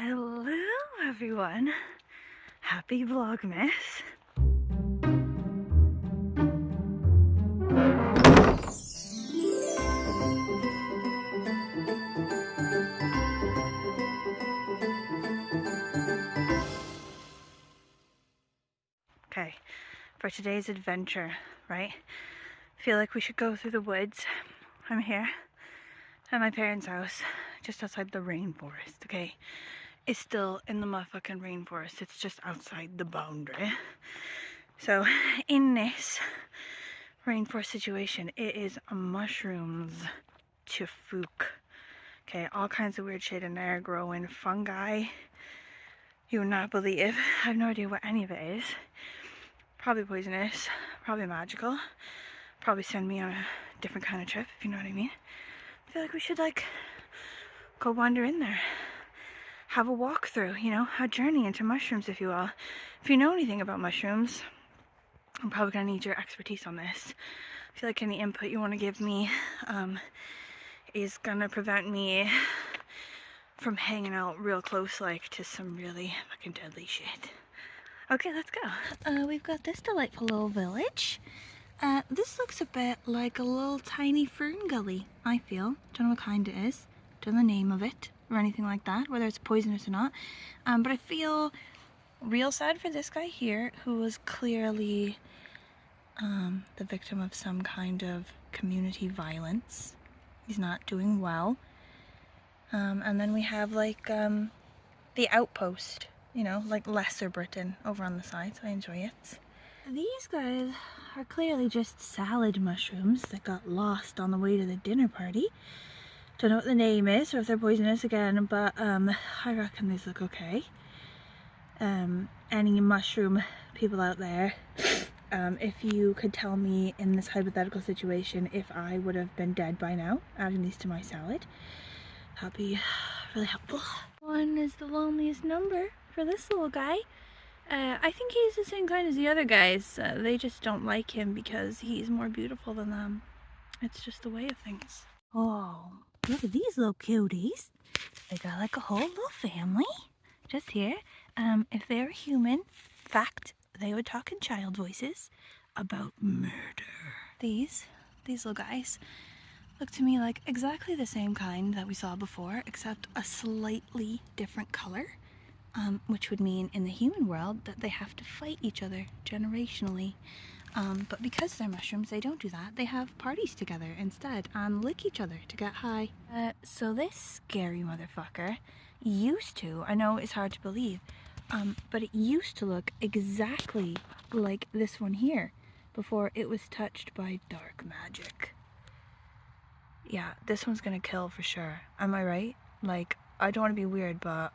Hello everyone, happy Vlogmas. Okay, for today's adventure, right? I feel like we should go through the woods. I'm here at my parents' house, just outside the rainforest, okay? It's still in the motherfucking rainforest, it's just outside the boundary. So, in this rainforest situation, it is mushrooms to fook. Okay, all kinds of weird shit in there growing, fungi. You would not believe. I have no idea what any of it is. Probably poisonous, probably magical. Probably send me on a different kind of trip, if you know what I mean. I feel like we should go wander in there. Have a walkthrough, you know, a journey into mushrooms, if you will. If you know anything about mushrooms, I'm probably gonna need your expertise on this. I feel like any input you want to give me is gonna prevent me from hanging out real close to some really fucking deadly shit. Okay, let's go. We've got this delightful little village. This looks a bit like a little tiny fern gully, I feel. Don't know what kind it is, don't know the name of it or anything like that, whether it's poisonous or not. But I feel real sad for this guy here, who was clearly the victim of some kind of community violence. He's not doing well. And then we have the outpost, you know, like Lesser Britain over on the side, so I enjoy it. These guys are clearly just salad mushrooms that got lost on the way to the dinner party. Don't know what the name is or if they're poisonous again, but I reckon these look okay. Any mushroom people out there, if you could tell me in this hypothetical situation if I would have been dead by now, adding these to my salad, that'd be really helpful. One is the loneliest number for this little guy. I think he's the same kind as the other guys. They just don't like him because he's more beautiful than them. It's just the way of things. Oh, look at these little cuties. They got like a whole little family just here. If they were human, fact, they would talk in child voices about murder. These little guys look to me like exactly the same kind that we saw before, except a slightly different color, which would mean in the human world that they have to fight each other generationally. But because they're mushrooms, they don't do that. They have parties together instead and lick each other to get high. So this scary motherfucker used to, I know it's hard to believe, but it used to look exactly like this one here before it was touched by dark magic. Yeah, this one's gonna kill for sure. Am I right? Like, I don't want to be weird, but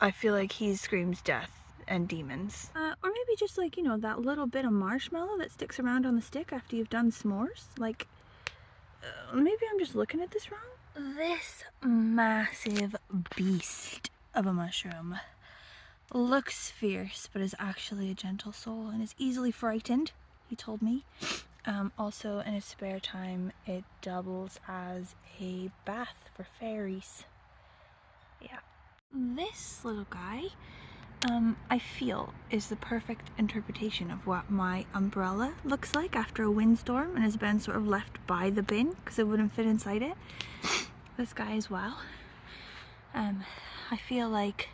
I feel like he screams death and demons. Or maybe just like, you know, that little bit of marshmallow that sticks around on the stick after you've done s'mores. Like, maybe I'm just looking at this wrong. This massive beast of a mushroom looks fierce, but is actually a gentle soul and is easily frightened, he told me. Also, in his spare time, it doubles as a bath for fairies. Yeah. This little guy, I feel is the perfect interpretation of what my umbrella looks like after a windstorm and has been sort of left by the bin because it wouldn't fit inside it. This guy as well. I feel like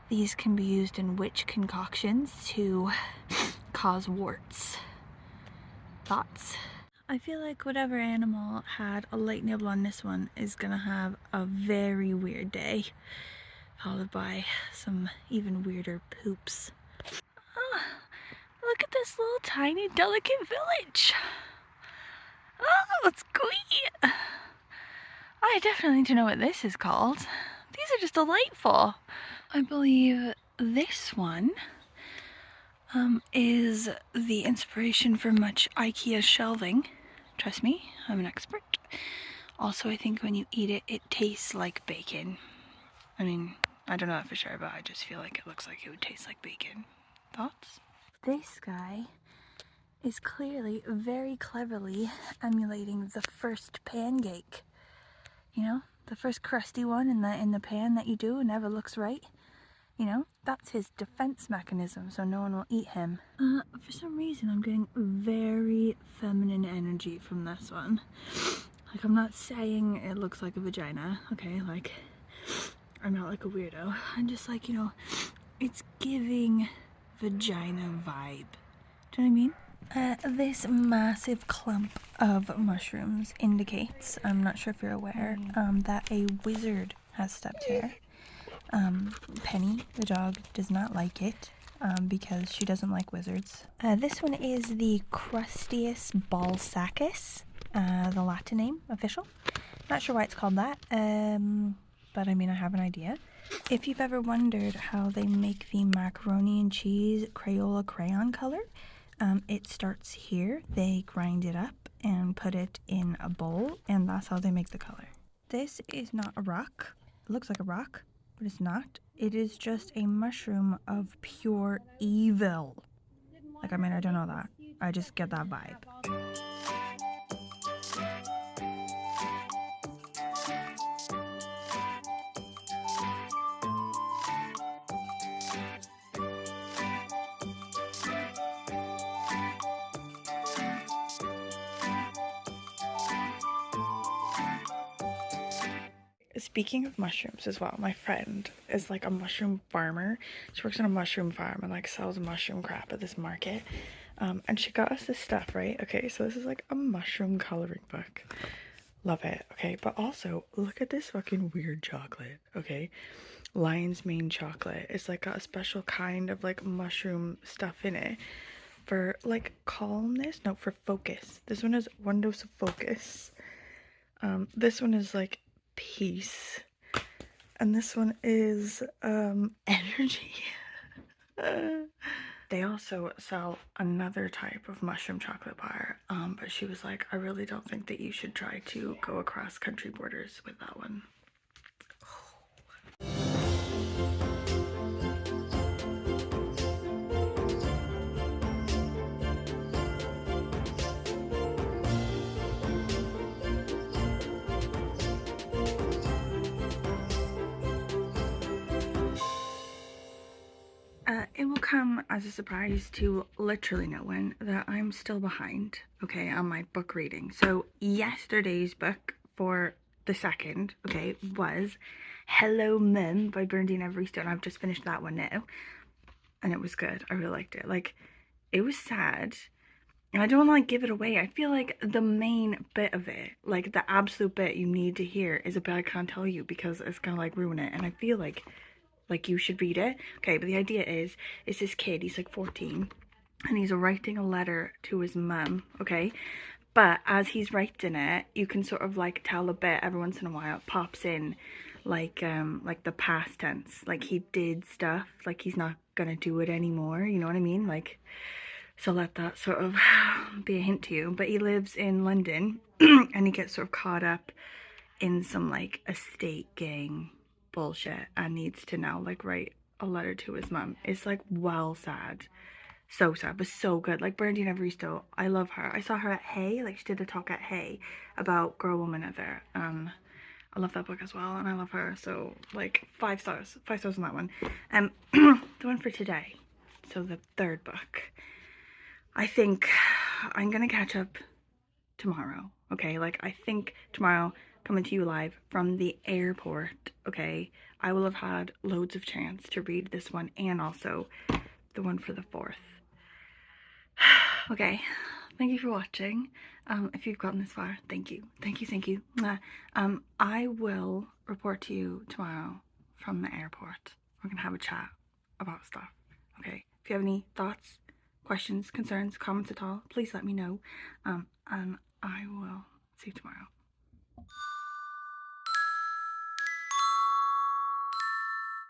these can be used in witch concoctions to cause warts. Thoughts? I feel like whatever animal had a light nibble on this one is gonna have a very weird day, followed by some even weirder poops. Oh, look at this little tiny delicate village. Oh, it's great. I definitely need to know what this is called. These are just delightful. I believe this one is the inspiration for much IKEA shelving. Trust me, I'm an expert. Also, I think when you eat it, it tastes like bacon. I mean, I don't know that for sure, but I just feel like it looks like it would taste like bacon. Thoughts? This guy is clearly very cleverly emulating the first pancake. You know, The first crusty one in the pan that you do never looks right. You know, that's his defense mechanism, so no one will eat him. For some reason, I'm getting very feminine energy from this one. Like, I'm not saying it looks like a vagina, okay? Like, I'm not like a weirdo. I'm just like, you know, it's giving vagina vibe. Do you know what I mean? This massive clump of mushrooms indicates, I'm not sure if you're aware, that a wizard has stepped here. Penny, the dog, does not like it because she doesn't like wizards. This one is the Crustius balsacus, the Latin name, official. Not sure why it's called that, but I mean, I have an idea. If you've ever wondered how they make the macaroni and cheese Crayola crayon color, it starts here. They grind it up and put it in a bowl, and that's how they make the color. This is not a rock. It looks like a rock, but it's not. It is just a mushroom of pure evil. Like, I mean, I don't know that. I just get that vibe. Speaking of mushrooms as well, my friend is like a mushroom farmer. She works on a mushroom farm and like sells mushroom crap at this market. And she got us this stuff, right? Okay, so this is like a mushroom coloring book. Love it, okay? But also, look at this fucking weird chocolate, okay? Lion's mane chocolate. It's like got a special kind of like mushroom stuff in it for like calmness. No, for focus. This one is one dose of focus. This one is like peace, and this one is energy. They also sell another type of mushroom chocolate bar, but she was like, I really don't think that you should try to go across country borders with that one. It will come as a surprise to literally no one that I'm still behind, okay, on my book reading. So yesterday's book for the 2nd, okay, was Hello Mum by Bernadine Evaristo, and I've just finished that one now, and it was good. I really liked it. Like, it was sad, and I don't want to like give it away. I feel like the main bit of it, like the absolute bit you need to hear, is a bit I can't tell you because it's gonna like ruin it, and I feel like you should read it. Okay, but the idea is this kid, he's like 14, and he's writing a letter to his mum, okay? But as he's writing it, you can sort of like tell a bit every once in a while it pops in, like the past tense, like he did stuff, like he's not gonna do it anymore, you know what I mean? Like, so let that sort of be a hint to you. But he lives in London and he gets sort of caught up in some like estate gang bullshit and needs to now like write a letter to his mum. It's like, well, sad, so sad, but so good. Like, Bernadine Evaristo, I love her. I saw her at Hay, like she did a talk at Hay about Girl, Woman, Other. I love that book as well, and I love her, so like 5 stars on that one. The one for today, so the 3rd book, I think I'm gonna catch up tomorrow, okay? Like, I think tomorrow, coming to you live from the airport, okay, I will have had loads of chance to read this one and also the one for the 4th. Okay, thank you for watching. If you've gotten this far, thank you. I will report to you tomorrow from the airport. We're gonna have a chat about stuff, okay? If you have any thoughts, questions, concerns, comments at all, please let me know, and I will see you tomorrow.